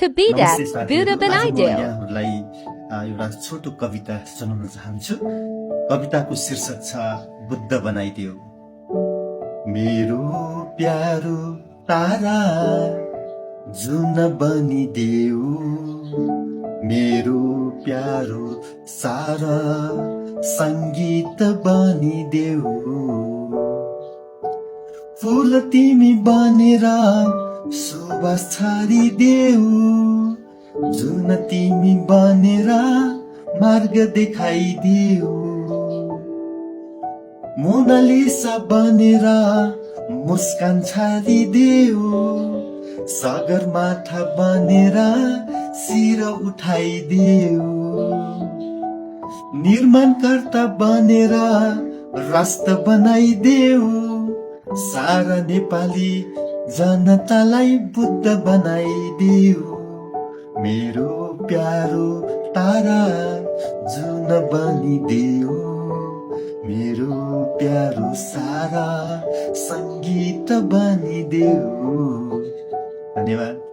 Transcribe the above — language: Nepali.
could be that नमस्ते साथीहरू, beautiful आज म idea. यहाँहरूलाई एउटा छोटो कविता सुनाउन चाहन्छु। कविताको शीर्षक छ बुद्ध बनाइदेऊ। मेरो प्यारो तारा जुन बनिदेऊ, मेरो प्यारो सारा संगीत बनिदेऊ। फूल तिमी बनेर सुवास छरिदेऊ, जुन तिमी बनेर मार्ग देखाइदेऊ। मोनालिसा बनेर मुस्कान छरिदेऊ, सगरमाथा बनेर शिर उठाइदेऊ। निर्माणकर्ता बनेर राष्ट्र बनाइदेऊ, सारा नेपाली जनतालाई बुद्ध बनाइदेऊ। मेरो प्यारो तारा जुन बनिदेऊ, मेरो प्यारो सारा संगीत बनिदेऊ। धन्यवाद।